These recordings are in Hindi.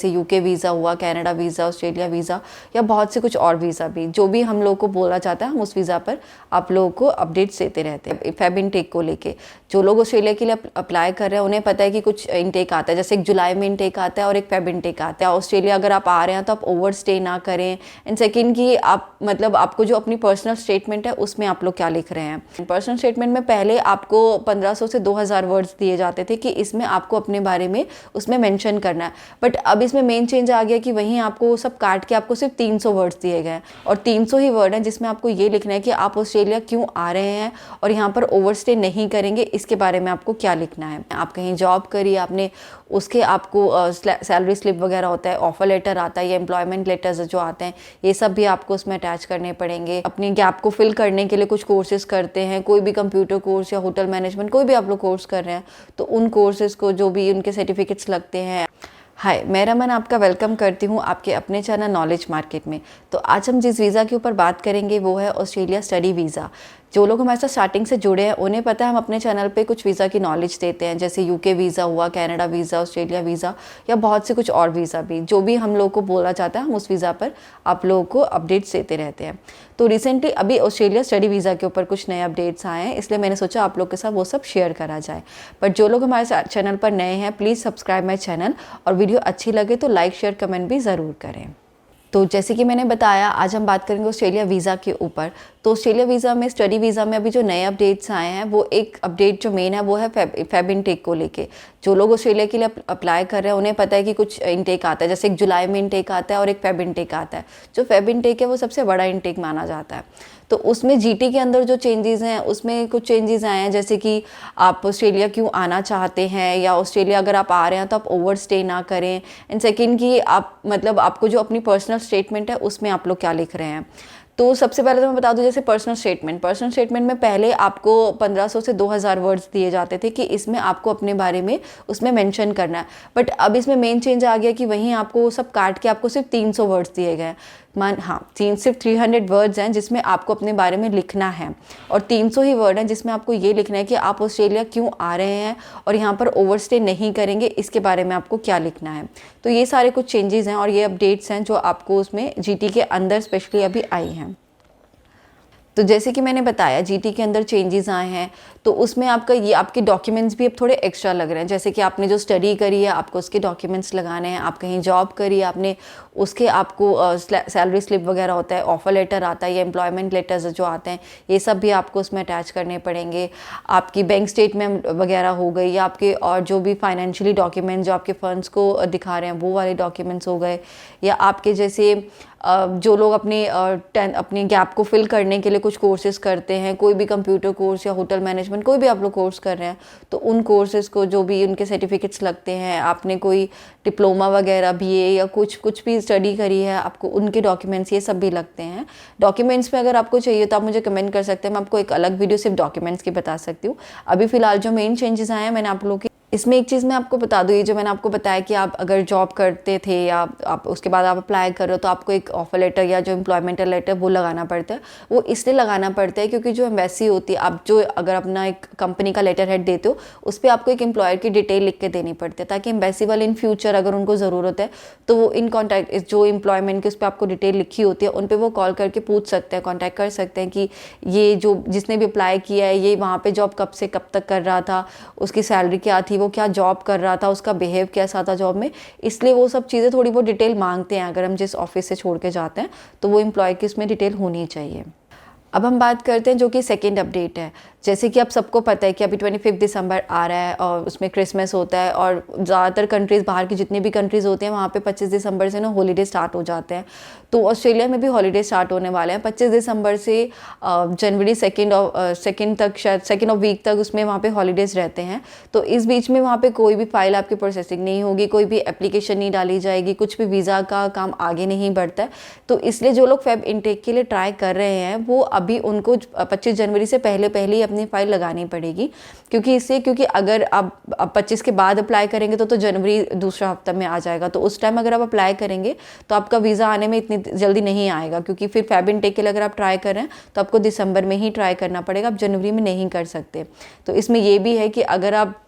जैसे यूके वीज़ा हुआ, कनाडा वीज़ा, ऑस्ट्रेलिया वीज़ा या बहुत से कुछ और वीज़ा भी, जो भी हम लोग को बोला चाहता है हम उस वीज़ा पर आप लोगों को अपडेट्स देते रहते हैं। फेब इनटेक को लेके जो लोग ऑस्ट्रेलिया के लिए अप्लाई कर रहे हैं उन्हें पता है कि कुछ इनटेक आता है, जैसे एक जुलाई में इनटेक आता है और एक फेब इनटेक आता है। ऑस्ट्रेलिया अगर आप आ रहे हैं तो आप ओवर स्टे ना करें। एंड सेकेंड कि आप मतलब आपको जो अपनी पर्सनल स्टेटमेंट है उसमें आप लोग क्या लिख रहे हैं। पर्सनल स्टेटमेंट में पहले आपको 1500 से 2000 वर्ड्स दिए जाते थे कि इसमें आपको अपने बारे में उसमें मेंशन करना है, बट अब इसमें मेन चेंज आ गया कि वहीं आपको वो सब काट के आपको सिर्फ 300 वर्ड्स दिए गए हैं और 300 ही वर्ड हैं जिसमें आपको ये लिखना है कि आप ऑस्ट्रेलिया क्यों आ रहे हैं और यहाँ पर ओवरस्टे नहीं करेंगे, इसके बारे में आपको क्या लिखना है। आप कहीं जॉब करी आपने, उसके आपको सैलरी स्लिप वगैरह होता है, ऑफर लेटर आता है या एम्प्लॉयमेंट लेटर्स जो आते हैं ये सब भी आपको उसमें अटैच करने पड़ेंगे। अपनी गैप को फिल करने के लिए कुछ कोर्सेज करते हैं, कोई भी कंप्यूटर कोर्स या होटल मैनेजमेंट कोई भी आप लोग कोर्स कर रहे हैं तो उन कोर्सेज को जो भी उनके सर्टिफिकेट्स लगते हैं। हाय, मैं रमन आपका वेलकम करती हूँ आपके अपने चैनल नॉलेज मार्केट में। तो आज हम जिस वीज़ा के ऊपर बात करेंगे वो है ऑस्ट्रेलिया स्टडी वीज़ा। जो लोग हमारे साथ स्टार्टिंग से जुड़े हैं उन्हें पता है हम अपने चैनल पे कुछ वीज़ा की नॉलेज देते हैं, जैसे यूके वीज़ा हुआ, कनाडा वीज़ा, ऑस्ट्रेलिया वीज़ा या बहुत से कुछ और वीज़ा भी, जो भी हम लोग को बोला चाहता है हम उस वीज़ा पर आप लोगों को अपडेट्स देते रहते हैं। तो रिसेंटली अभी ऑस्ट्रेलिया स्टडी वीज़ा के ऊपर कुछ नए अपडेट्स आए हैं, इसलिए मैंने सोचा आप लोग के साथ वो सब शेयर करा जाए। बट जो लोग हमारे चैनल पर नए हैं प्लीज़ सब्सक्राइब माई चैनल और वीडियो अच्छी लगे तो लाइक शेयर कमेंट भी ज़रूर करें। तो जैसे कि मैंने बताया आज हम बात करेंगे ऑस्ट्रेलिया वीज़ा के ऊपर। तो ऑस्ट्रेलिया वीज़ा में, स्टडी वीज़ा में अभी जो नए अपडेट्स आए हैं वो एक अपडेट जो मेन है वो है फेब इनटेक को लेके। जो लोग ऑस्ट्रेलिया के लिए अप्लाई कर रहे हैं उन्हें पता है कि कुछ इनटेक आता है, जैसे एक जुलाई में इनटेक आता है और एक फेब इनटेक आता है। जो फेब इनटेक है वो सबसे बड़ा इनटेक माना जाता है। तो उसमें जीटी के अंदर जो चेंजेस हैं उसमें कुछ चेंजेस आए हैं, जैसे कि आप ऑस्ट्रेलिया क्यों आना चाहते हैं या ऑस्ट्रेलिया अगर आप आ रहे हैं तो आप ओवर स्टे ना करें। एंड सेकेंड कि आप मतलब आपको जो अपनी पर्सनल स्टेटमेंट है उसमें आप लोग क्या लिख रहे हैं। तो सबसे पहले तो मैं बता दूं, जैसे पर्सनल स्टेटमेंट में पहले आपको 1500 से 2000 वर्ड्स दिए जाते थे कि इसमें आपको अपने बारे में उसमें मेंशन करना है, बट अब इसमें मेन चेंज आ गया कि वहीं आपको सब काट के आपको सिर्फ 300 वर्ड्स दिए गए हैं। सिर्फ 300 वर्ड्स हैं जिसमें आपको अपने बारे में लिखना है और 300 ही वर्ड हैं जिसमें आपको ये लिखना है कि आप ऑस्ट्रेलिया क्यों आ रहे हैं और यहाँ पर ओवरस्टे नहीं करेंगे, इसके बारे में आपको क्या लिखना है। तो ये सारे कुछ चेंजेस हैं और ये अपडेट्स हैं जो आपको उसमें जीटी के अंदर स्पेशली अभी आई हैं। तो जैसे कि मैंने बताया जीटी के अंदर चेंजेस आए हैं तो उसमें आपका ये आपके डॉक्यूमेंट्स भी अब थोड़े एक्स्ट्रा लग रहे हैं, जैसे कि आपने जो स्टडी करी है आपको उसके डॉक्यूमेंट्स लगाने हैं, आप कहीं जॉब करी है आपने उसके आपको सैलरी स्लिप वगैरह होता है, ऑफर लेटर आता है या एम्प्लॉयमेंट लेटर्स जो आते हैं ये सब भी आपको उसमें अटैच करने पड़ेंगे। आपकी बैंक स्टेटमेंट वगैरह हो गई या आपके और जो भी फाइनेंशियली डॉक्यूमेंट्स जो आपके फंड्स को दिखा रहे हैं वो वाले डॉक्यूमेंट्स हो गए, या आपके जैसे जो लोग अपनी गैप को फिल करने के लिए कुछ कोर्सेज करते हैं, कोई भी कंप्यूटर कोर्स या होटल मैनेजमेंट कोई भी आप लोग कोर्स कर रहे हैं तो उन कोर्सेज को जो भी उनके सर्टिफिकेट्स लगते हैं, आपने कोई डिप्लोमा वगैरह बीए या कुछ भी स्टडी करी है आपको उनके डॉक्यूमेंट्स ये सब भी लगते हैं। डॉक्यूमेंट्स में अगर आपको चाहिए तो आप मुझे कमेंट कर सकते हैं, मैं आपको एक अलग वीडियो सिर्फ डॉक्यूमेंट्स की बता सकती हूँ। अभी फिलहाल जो मेन चेंजेस आए हैं मैंने आप लोगों की इसमें एक चीज़ मैं आपको बता दूँ, ये जो मैंने आपको बताया कि आप अगर जॉब करते थे या आप उसके बाद आप अप्लाई कर रहे हो तो आपको एक ऑफर लेटर या जो एम्प्लॉयमेंट लेटर वो लगाना पड़ता है। वो इसलिए लगाना पड़ता है क्योंकि जो एम्बेसी होती है, आप जो अगर अपना एक कंपनी का लेटर हेड देते हो उस पर आपको एक एम्प्लॉयर की डिटेल लिख के देनी पड़ती है, ताकि एम्बेसी वाले इन फ्यूचर अगर उनको ज़रूरत है तो वो इन कॉन्टैक्ट जो एम्प्लॉयमेंट की उस पर आपको डिटेल लिखी होती है उन पर वो कॉल करके पूछ सकते हैं, कॉन्टैक्ट कर सकते हैं कि ये जो जिसने भी अप्लाई किया है ये वहाँ पर जॉब कब से कब तक कर रहा था, उसकी सैलरी क्या थी, वो क्या जॉब कर रहा था, उसका बिहेव कैसा था जॉब में। इसलिए वो सब चीज़ें थोड़ी बहुत डिटेल मांगते हैं, अगर हम जिस ऑफिस से छोड़ के जाते हैं तो वो एम्प्लॉय की उसमें डिटेल होनी चाहिए। अब हम बात करते हैं जो कि सेकेंड अपडेट है। जैसे कि आप सबको पता है कि अभी 25 दिसंबर आ रहा है और उसमें क्रिसमस होता है और ज़्यादातर कंट्रीज़, बाहर की जितनी भी कंट्रीज़ होती हैं वहाँ पे 25 दिसंबर से ना हॉलीडे स्टार्ट हो जाते हैं। तो ऑस्ट्रेलिया में भी हॉलीडे स्टार्ट होने वाले हैं 25 दिसंबर से जनवरी सेकेंड तक, शायद सेकेंड ऑफ वीक तक उसमें वहाँ पे हॉलीडेज़ रहते हैं। तो इस बीच में वहाँ पे कोई भी फाइल आपकी प्रोसेसिंग नहीं होगी, कोई भी एप्लीकेशन नहीं डाली जाएगी, कुछ भी वीज़ा का काम आगे नहीं बढ़ता है। तो इसलिए जो लोग फेब इनटेक के लिए ट्राई कर रहे हैं वो अभी उनको 25 जनवरी से पहले ही अपनी फाइल लगानी पड़ेगी, क्योंकि अगर आप 25 के बाद अप्लाई करेंगे तो जनवरी दूसरा हफ्ता में आ जाएगा। तो उस टाइम अगर आप अप्लाई करेंगे तो आपका वीज़ा आने में इतनी जल्दी नहीं आएगा, क्योंकि फिर फेब इनटेक के लिए अगर आप ट्राई कर रहे हैं तो आपको दिसंबर में ही ट्राई करना पड़ेगा, आप जनवरी में नहीं कर सकते। तो इसमें ये भी है कि अगर आप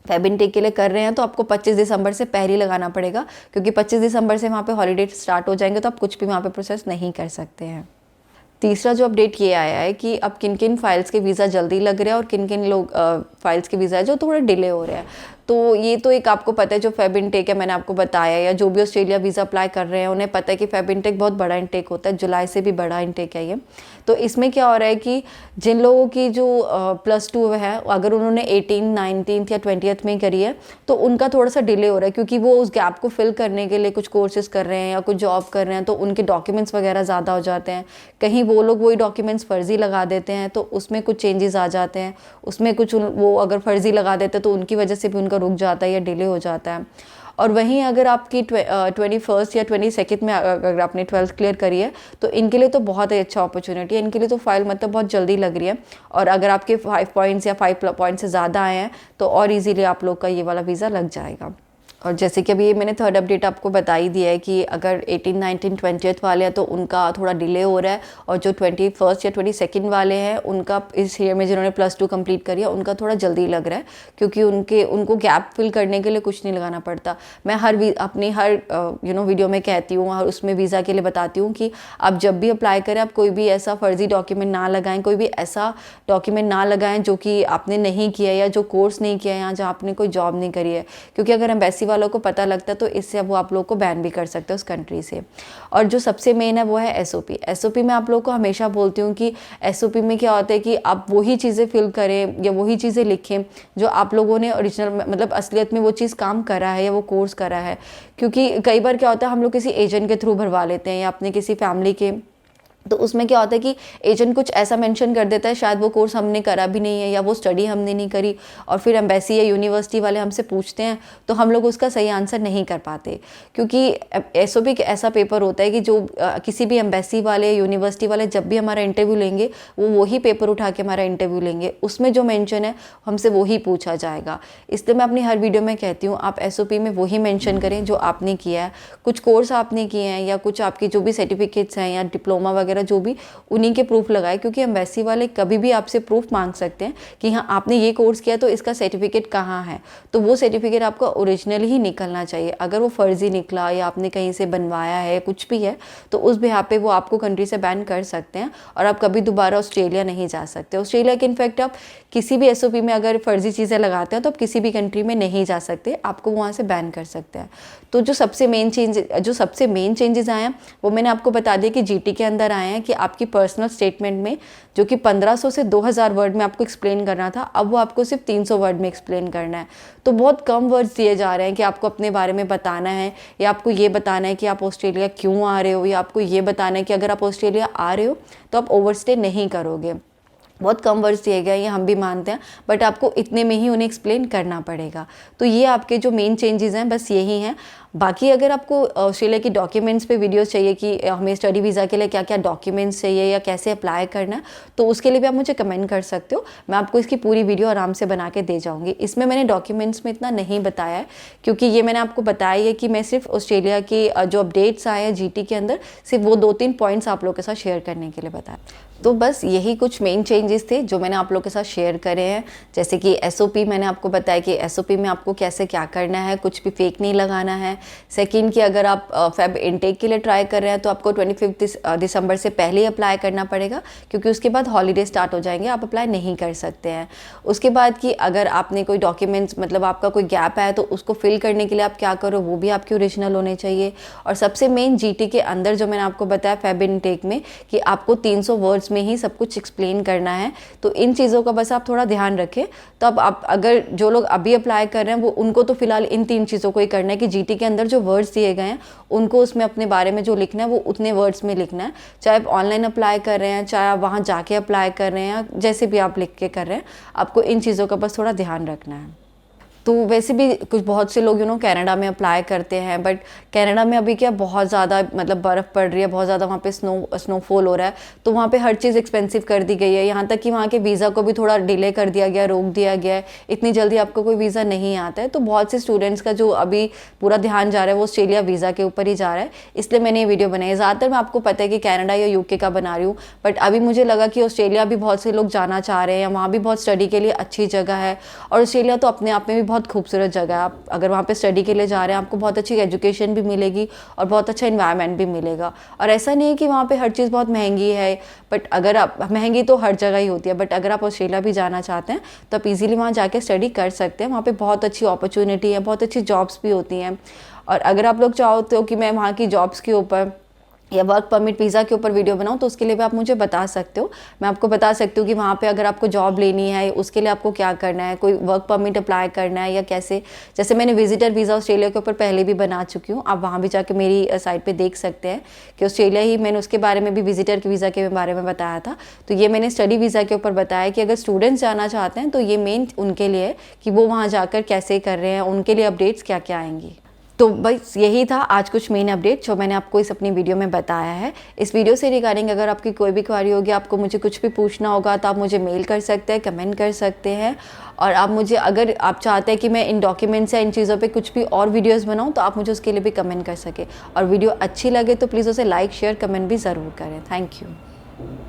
फेब इनटेक के लिए कर रहे हैं तो आपको 25 दिसंबर से पहले ही लगाना पड़ेगा, क्योंकि 25 दिसंबर से वहाँ पे हॉलीडे स्टार्ट हो जाएंगे तो आप कुछ भी वहाँ पे प्रोसेस नहीं कर सकते हैं। तीसरा जो अपडेट ये आया है कि अब किन किन फाइल्स के वीज़ा जल्दी लग रहे हैं और किन किन लोग फाइल्स के वीज़ा है जो थोड़ा डिले हो रहे हैं। तो ये तो एक आपको पता है जो फेब इनटेक है, मैंने आपको बताया, या जो भी ऑस्ट्रेलिया वीज़ा अप्लाई कर रहे हैं उन्हें पता है कि फेब इनटेक बहुत बड़ा इनटेक होता है, जुलाई से भी बड़ा इनटेक है ये। तो इसमें क्या हो रहा है कि जिन लोगों की जो +2 है, अगर उन्होंने 18, 19 या 20th में करी है तो उनका थोड़ा सा डिले हो रहा है, क्योंकि वो उस गैप को फिल करने के लिए कुछ कोर्सेज कर रहे हैं या कुछ जॉब कर रहे हैं, तो उनके डॉक्यूमेंट्स वगैरह ज़्यादा हो जाते हैं। कहीं वो लोग वही डॉक्यूमेंट्स फ़र्ज़ी लगा देते हैं तो उसमें कुछ चेंजेस आ जाते हैं, उसमें कुछ वो अगर फ़र्ज़ी लगा देते हैं तो उनकी वजह से भी उनका रुक जाता है या डिले हो जाता है। और वहीं अगर आपकी 21st या 22nd में अगर आपने 12th क्लियर करी है तो इनके लिए तो बहुत ही अच्छा अपॉर्चुनिटी है, इनके लिए तो फाइल मतलब बहुत जल्दी लग रही है। और अगर आपके 5 पॉइंट्स या 5 पॉइंट्स से ज़्यादा आए हैं तो और इजीली आप लोग का ये वाला वीज़ा लग जाएगा। और जैसे कि अभी मैंने थर्ड अपडेट आपको बता ही दिया है कि अगर 18, 19, 20th वाले हैं तो उनका थोड़ा डिले हो रहा है, और जो 21st या 22nd वाले हैं उनका इस ईयर में जिन्होंने +2 कंप्लीट करी है उनका थोड़ा जल्दी लग रहा है, क्योंकि उनको गैप फिल करने के लिए कुछ नहीं लगाना पड़ता। मैं अपनी हर वीडियो में कहती हूँ और उसमें वीज़ा के लिए बताती हूँ कि आप जब भी अप्लाई करें आप कोई भी ऐसा फर्जी डॉक्यूमेंट ना लगाएं, कोई भी ऐसा डॉक्यूमेंट ना लगाएं जो कि आपने नहीं किया या जो कोर्स नहीं किया या जहाँ आपने कोई जॉब नहीं करी है, क्योंकि अगर एम्बेसी वालों को पता लगता है तो इससे वो आप लोग को बैन भी कर सकते हैं उस कंट्री से। और जो सबसे मेन है वो है एसओपी मैं आप लोग को हमेशा बोलती हूँ कि एसओपी में क्या होता है कि आप वही चीज़ें फिल करें या वही चीज़ें लिखें जो आप लोगों ने ओरिजिनल मतलब असलियत में वो चीज़ काम करा है या वो कोर्स करा है। क्योंकि कई बार क्या होता है हम लोग किसी एजेंट के थ्रू भरवा लेते हैं या अपने किसी फैमिली के, तो उसमें क्या होता है कि एजेंट कुछ ऐसा मेंशन कर देता है, शायद वो कोर्स हमने करा भी नहीं है या वो स्टडी हमने नहीं करी, और फिर एम्बेसी या यूनिवर्सिटी वाले हमसे पूछते हैं तो हम लोग उसका सही आंसर नहीं कर पाते। क्योंकि एसओपी ऐसा पेपर होता है कि जो किसी भी एम्बेसी वाले यूनिवर्सिटी वाले जब भी हमारा इंटरव्यू लेंगे वो वही पेपर उठा के हमारा इंटरव्यू लेंगे, उसमें जो मेंशन है हमसे वही पूछा जाएगा। इसलिए मैं अपनी हर वीडियो में कहती हूँ आप एसओपी में वही मेंशन करें जो आपने किया है, कुछ कोर्स आपने किए हैं या कुछ आपकी जो भी सर्टिफिकेट्स हैं या डिप्लोमा वगैरह जो भी, उन्हीं के प्रूफ लगाए, क्योंकि एम्बेसी वाले कभी भी आपसे प्रूफ मांग सकते हैं कि हाँ आपने ये कोर्स किया तो इसका सर्टिफिकेट कहाँ है। तो वो सर्टिफिकेट आपका ओरिजिनल ही निकलना चाहिए। अगर वो फर्जी निकला या आपने कहीं से बनवाया है कुछ भी है तो उस बिहार पे वो आपको कंट्री से बैन कर सकते हैं और आप कभी दोबारा ऑस्ट्रेलिया नहीं जा सकते। ऑस्ट्रेलिया के इनफैक्ट आप किसी भी एसओपी में अगर फर्जी चीज़ें लगाते हैं तो आप किसी भी कंट्री में नहीं जा सकते, आपको वहाँ से बैन कर सकते हैं। तो जो सबसे मेन चेंजेस आए हैं वो मैंने आपको बता दिया कि जीटी के अंदर आए हैं कि आपकी पर्सनल स्टेटमेंट में जो कि 1500 से 2000 वर्ड में आपको एक्सप्लेन करना था, अब वो आपको सिर्फ 300 वर्ड में एक्सप्लेन करना है। तो बहुत कम वर्ड्स दिए जा रहे हैं कि आपको अपने बारे में बताना है, या आपको ये बताना है कि आप ऑस्ट्रेलिया क्यों आ रहे हो, या आपको ये बताना है कि अगर आप ऑस्ट्रेलिया आ रहे हो तो आप ओवरस्टे नहीं करोगे। बहुत कम वर्ड्स दिए गए, ये हम भी मानते हैं, बट आपको इतने में ही उन्हें एक्सप्लेन करना पड़ेगा। तो ये आपके जो मेन चेंजेस हैं बस यही हैं। बाकी अगर आपको ऑस्ट्रेलिया की डॉक्यूमेंट्स पे वीडियोस चाहिए कि हमें स्टडी वीज़ा के लिए क्या क्या डॉक्यूमेंट्स चाहिए या कैसे अप्लाई करना है, तो उसके लिए भी आप मुझे कमेंट कर सकते हो, मैं आपको इसकी पूरी वीडियो आराम से बना के दे जाऊँगी। इसमें मैंने डॉक्यूमेंट्स में इतना नहीं बताया है क्योंकि ये मैंने आपको बताया है कि मैं सिर्फ ऑस्ट्रेलिया की जो अपडेट्स आए हैं जीटी के अंदर, सिर्फ वो 2-3 पॉइंट्स आप लोग के साथ शेयर करने के लिए बताया। तो बस यही कुछ मेन चेंजेस थे जो मैंने आप लोग के साथ शेयर करे हैं। जैसे कि एसओपी मैंने आपको बताया कि एसओपी में आपको कैसे क्या करना है, कुछ भी फेक नहीं लगाना है। सेकंड कि अगर आप फेब इनटेक के लिए ट्राई कर रहे हैं तो आपको 25 दिसंबर से पहले ही अप्लाई करना पड़ेगा, क्योंकि उसके बाद हॉलीडे स्टार्ट हो जाएंगे, आप अप्लाई नहीं कर सकते हैं। उसके बाद कि अगर आपने कोई डॉक्यूमेंट्स मतलब आपका कोई गैप है तो उसको फिल करने के लिए आप क्या करो, वो भी आपके ओरिजिनल होने चाहिए। और सबसे मेन जीटी के अंदर जो मैंने आपको बताया फेब इनटेक में कि आपको 300 वर्ड्स में ही सब कुछ एक्सप्लेन करना है, तो इन चीज़ों का बस आप थोड़ा ध्यान रखें। तो अब आप अगर जो लोग अभी अप्लाई कर रहे हैं वो उनको तो फिलहाल इन 3 चीज़ों को ही करना है कि जीटी के अंदर जो वर्ड्स दिए गए हैं उनको उसमें अपने बारे में जो लिखना है वो उतने वर्ड्स में लिखना है। चाहे आप ऑनलाइन अप्लाई कर रहे हैं, चाहे आप वहाँ जाके अप्लाई कर रहे हैं, जैसे भी आप लिख के कर रहे हैं, आपको इन चीज़ों का बस थोड़ा ध्यान रखना है। तो वैसे भी कुछ बहुत से लोग कनाडा में अप्लाई करते हैं, बट कनाडा में अभी क्या बहुत ज़्यादा मतलब बर्फ़ पड़ रही है, बहुत ज़्यादा वहाँ पे स्नोफॉल हो रहा है, तो वहाँ पे हर चीज़ एक्सपेंसिव कर दी गई है। यहाँ तक कि वहाँ के वीज़ा को भी थोड़ा डिले कर दिया गया, रोक दिया गया है, इतनी जल्दी आपको कोई वीज़ा नहीं आता है। तो बहुत से स्टूडेंट्स का जो अभी पूरा ध्यान जा रहा है वो ऑस्ट्रेलिया वीज़ा के ऊपर ही जा रहा है, इसलिए मैंने ये वीडियो बनाई है। ज़्यादातर मैं आपको पता है कि कनाडा या यूके का बना रही हूँ, बट अभी मुझे लगा कि ऑस्ट्रेलिया भी बहुत से लोग जाना चाह रहे हैं, वहाँ भी बहुत स्टडी के लिए अच्छी जगह है, और ऑस्ट्रेलिया तो अपने आप में भी बहुत खूबसूरत जगह है। आप अगर वहाँ पे स्टडी के लिए जा रहे हैं, आपको बहुत अच्छी एजुकेशन भी मिलेगी और बहुत अच्छा इन्वायरमेंट भी मिलेगा। और ऐसा नहीं है कि वहाँ पे हर चीज़ बहुत महंगी है, बट अगर आप, महंगी तो हर जगह ही होती है, बट अगर आप ऑस्ट्रेलिया भी जाना चाहते हैं तो आप इजीली वहाँ जाके स्टडी कर सकते हैं। वहाँ पे बहुत अच्छी अपॉर्चुनिटी है, बहुत अच्छी जॉब्स भी होती हैं। और अगर आप लोग चाहते हो कि मैं वहाँ की जॉब्स के ऊपर या वर्क परमिट वीज़ा के ऊपर वीडियो बनाऊं, तो उसके लिए भी आप मुझे बता सकते हो। मैं आपको बता सकती हूँ कि वहाँ पे अगर आपको जॉब लेनी है उसके लिए आपको क्या करना है, कोई वर्क परमिट अप्लाई करना है या कैसे। जैसे मैंने विजिटर वीज़ा ऑस्ट्रेलिया के ऊपर पहले भी बना चुकी हूँ, आप वहाँ भी जाके मेरी साइट पर देख सकते हैं कि ऑस्ट्रेलिया ही मैंने उसके बारे में भी विजिटर के वीज़ा के बारे में बताया था। तो ये मैंने स्टडी वीज़ा के ऊपर बताया कि अगर स्टूडेंट्स जाना चाहते हैं तो ये मेन उनके लिए है कि वो वहाँ जाकर कैसे कर रहे हैं, उनके लिए अपडेट्स क्या क्या आएंगी। तो बस यही था आज कुछ मेन अपडेट जो मैंने आपको इस अपनी वीडियो में बताया है। इस वीडियो से रिगार्डिंग अगर आपकी कोई भी क्वेरी होगी, आपको मुझे कुछ भी पूछना होगा, तो आप मुझे मेल कर सकते हैं, कमेंट कर सकते हैं। और आप मुझे, अगर आप चाहते हैं कि मैं इन डॉक्यूमेंट्स या इन चीज़ों पे कुछ भी और वीडियोस बनाऊं, तो आप मुझे उसके लिए भी कमेंट कर सके। और वीडियो अच्छी लगे तो प्लीज़ उसे लाइक, शेयर, कमेंट भी ज़रूर करें। Thank you.